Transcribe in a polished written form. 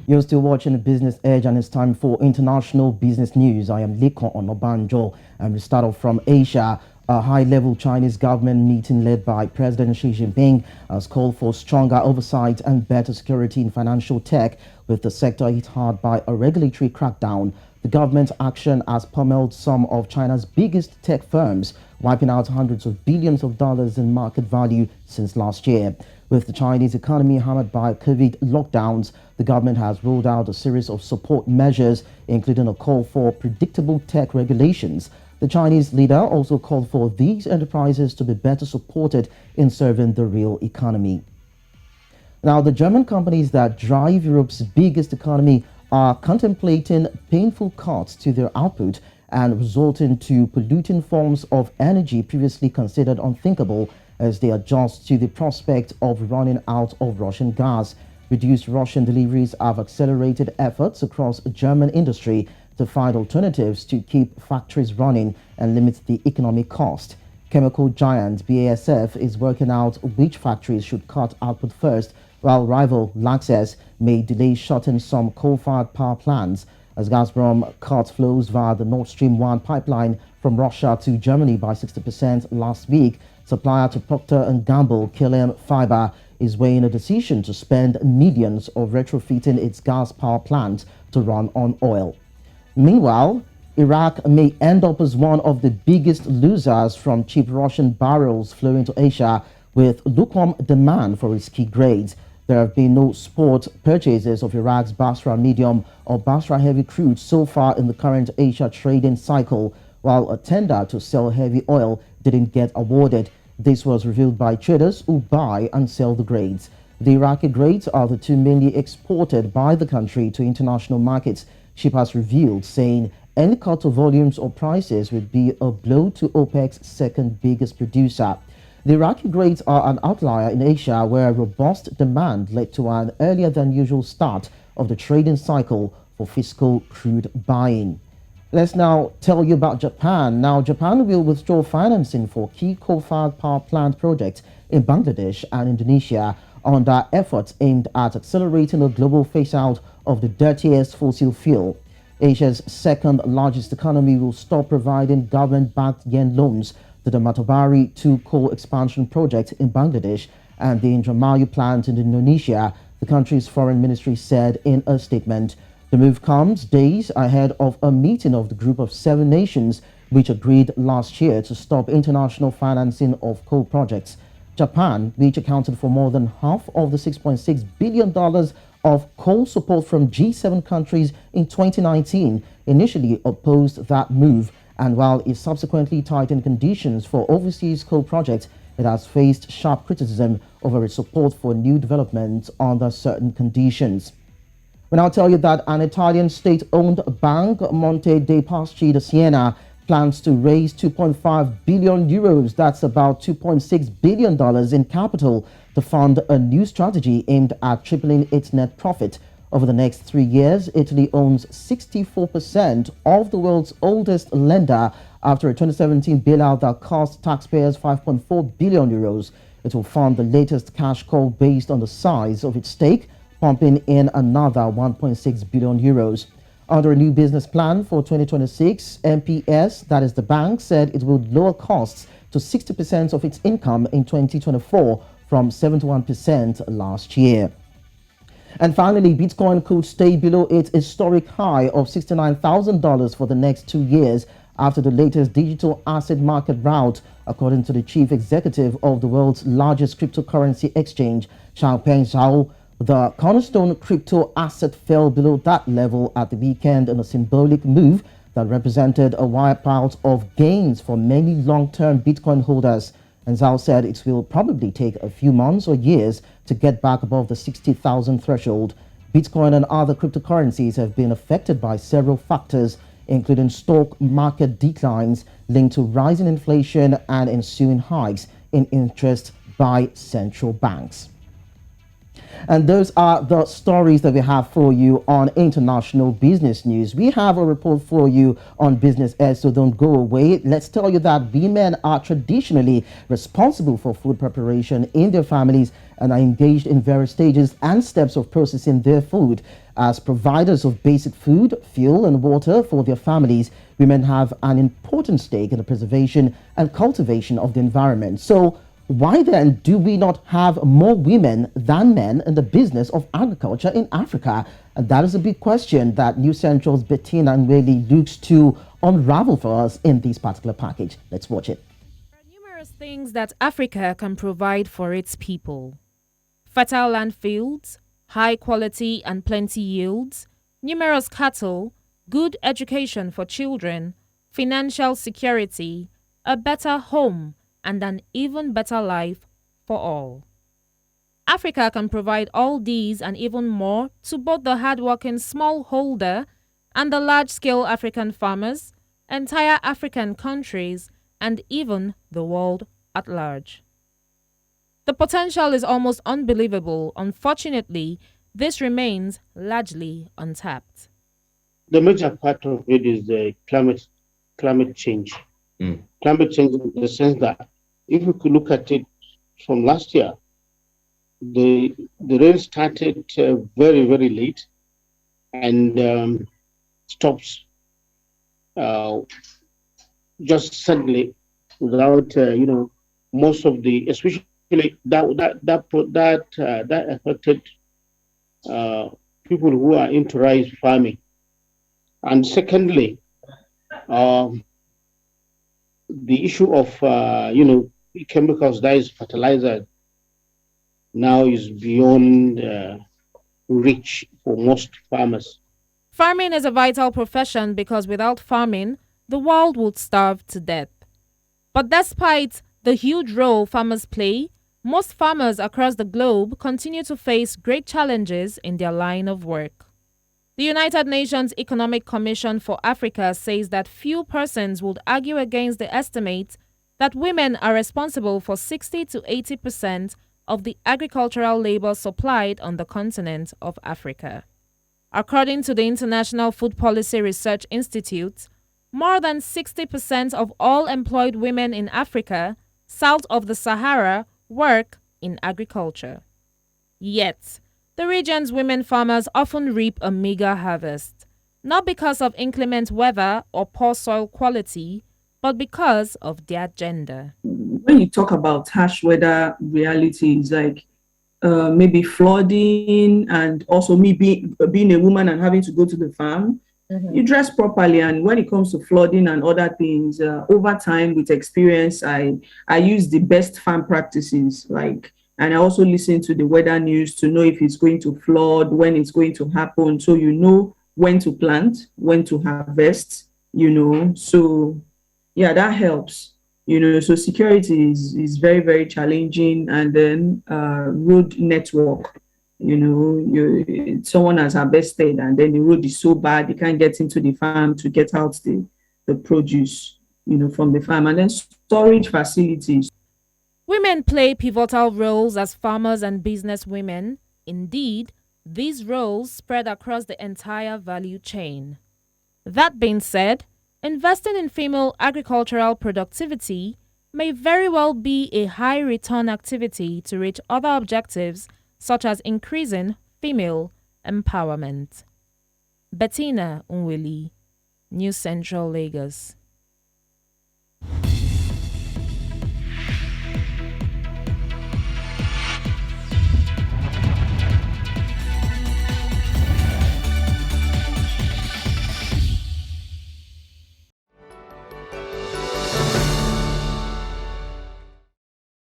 You're still watching the Business Edge, and it's time for international business news. I am Liko Onobanjo, and we start off from Asia. A high-level Chinese government meeting led by President Xi Jinping has called for stronger oversight and better security in financial tech, with the sector hit hard by a regulatory crackdown. The government's action has pummeled some of China's biggest tech firms, wiping out hundreds of billions of dollars in market value since last year. With the Chinese economy hammered by COVID lockdowns, the government has rolled out a series of support measures, including a call for predictable tech regulations. The Chinese leader also called for these enterprises to be better supported in serving the real economy. Now, the German companies that drive Europe's biggest economy are contemplating painful cuts to their output and resulting to polluting forms of energy previously considered unthinkable as they adjust to the prospect of running out of Russian gas. Reduced Russian deliveries have accelerated efforts across German industry to find alternatives to keep factories running and limit the economic cost. Chemical giant BASF is working out which factories should cut output first, while rival Lanxess may delay shutting some coal-fired power plants. As Gazprom cut flows via the Nord Stream 1 pipeline from Russia to Germany by 60% last week, supplier to Procter & Gamble, KLM Fiber, is weighing a decision to spend millions of retrofitting its gas power plant to run on oil. Meanwhile, Iraq may end up as one of the biggest losers from cheap Russian barrels flowing to Asia, with lukewarm demand for its key grades. There have been no spot purchases of Iraq's Basra medium or Basra heavy crude so far in the current Asia trading cycle, while a tender to sell heavy oil didn't get awarded. This was revealed by traders who buy and sell the grades. The Iraqi grades are the two mainly exported by the country to international markets, SHIP has revealed, saying any cut to volumes or prices would be a blow to OPEC's second biggest producer. The Iraqi grades are an outlier in Asia, where robust demand led to an earlier than usual start of the trading cycle for fiscal crude buying. Let's now tell you about Japan. Now, Japan will withdraw financing for key coal-fired power plant projects in Bangladesh and Indonesia under efforts aimed at accelerating a global phase-out of the dirtiest fossil fuel. Asia's second largest economy will stop providing government-backed yen loans to the Matahari 2 coal expansion project in Bangladesh and the Indramayu plant in Indonesia, the country's foreign ministry said in a statement. The move comes days ahead of a meeting of the Group of 7 nations, which agreed last year to stop international financing of coal projects. Japan, which accounted for more than half of the $6.6 billion of coal support from G7 countries in 2019, initially opposed that move, and while it subsequently tightened conditions for overseas coal projects, it has faced sharp criticism over its support for new development under certain conditions. We now tell you that an Italian state-owned bank, Monte dei Paschi di Siena, plans to raise 2.5 billion euros, that's about $2.6 billion in capital, to fund a new strategy aimed at tripling its net profit. Over the next 3 years, Italy owns 64% of the world's oldest lender after a 2017 bailout that cost taxpayers 5.4 billion euros. It will fund the latest cash call based on the size of its stake, pumping in another 1.6 billion euros. Under a new business plan for 2026, MPS, that is the bank, said it would lower costs to 60% of its income in 2024 from 71% last year. And finally, Bitcoin could stay below its historic high of $69,000 for the next 2 years after the latest digital asset market rout, according to the chief executive of the world's largest cryptocurrency exchange, Changpeng Zhao. The cornerstone crypto asset fell below that level at the weekend in a symbolic move that represented a wipeout of gains for many long-term Bitcoin holders. And Zhao said it will probably take a few months or years to get back above the 60,000 threshold. Bitcoin and other cryptocurrencies have been affected by several factors, including stock market declines linked to rising inflation and ensuing hikes in interest by central banks. And those are the stories that we have for you on international business news. We have a report for you on business ed, so don't go away. Let's tell you that women are traditionally responsible for food preparation in their families and are engaged in various stages and steps of processing their food. As providers of basic food, fuel, and water for their families, women have an important stake in the preservation and cultivation of the environment. So, why then do we not have more women than men in the business of agriculture in Africa? And that is a big question that New Central's Bettina Nweli looks to unravel for us in this particular package. Let's watch it. There are numerous things that Africa can provide for its people: fertile land fields, high quality and plenty yields, numerous cattle, good education for children, financial security, a better home, and an even better life for all. Africa can provide all these and even more to both the hardworking smallholder and the large-scale African farmers, entire African countries, and even the world at large. The potential is almost unbelievable. Unfortunately, this remains largely untapped. The major part of it is the climate change. Climate change in the sense that if you could look at it from last year, the rain started very, very late and stops just suddenly without most of the, especially that affected people who are into rice farming. And secondly, the issue of chemicals, that is fertilizer, now is beyond reach for most farmers. Farming is a vital profession because without farming, the world would starve to death. But despite the huge role farmers play, most farmers across the globe continue to face great challenges in their line of work. The United Nations Economic Commission for Africa says that few persons would argue against the estimate that women are responsible for 60 to 80% of the agricultural labor supplied on the continent of Africa. According to the International Food Policy Research Institute, more than 60% of all employed women in Africa, south of the Sahara, work in agriculture. Yet, the region's women farmers often reap a meager harvest, not because of inclement weather or poor soil quality, but because of their gender. When you talk about harsh weather realities, like maybe flooding, and also me being a woman and having to go to the farm, you dress properly. And when it comes to flooding and other things, over time with experience, I use the best farm practices, and I also listen to the weather news to know if it's going to flood, when it's going to happen. So you know when to plant, when to harvest, So yeah, that helps. So security is very, very challenging. And then road network, someone has harvested and then the road is so bad, they can't get into the farm to get out the produce, from the farm. And then storage facilities. Women play pivotal roles as farmers and business women. Indeed, these roles spread across the entire value chain. That being said, investing in female agricultural productivity may very well be a high return activity to reach other objectives such as increasing female empowerment. Bettina Nweli, New Central, Lagos.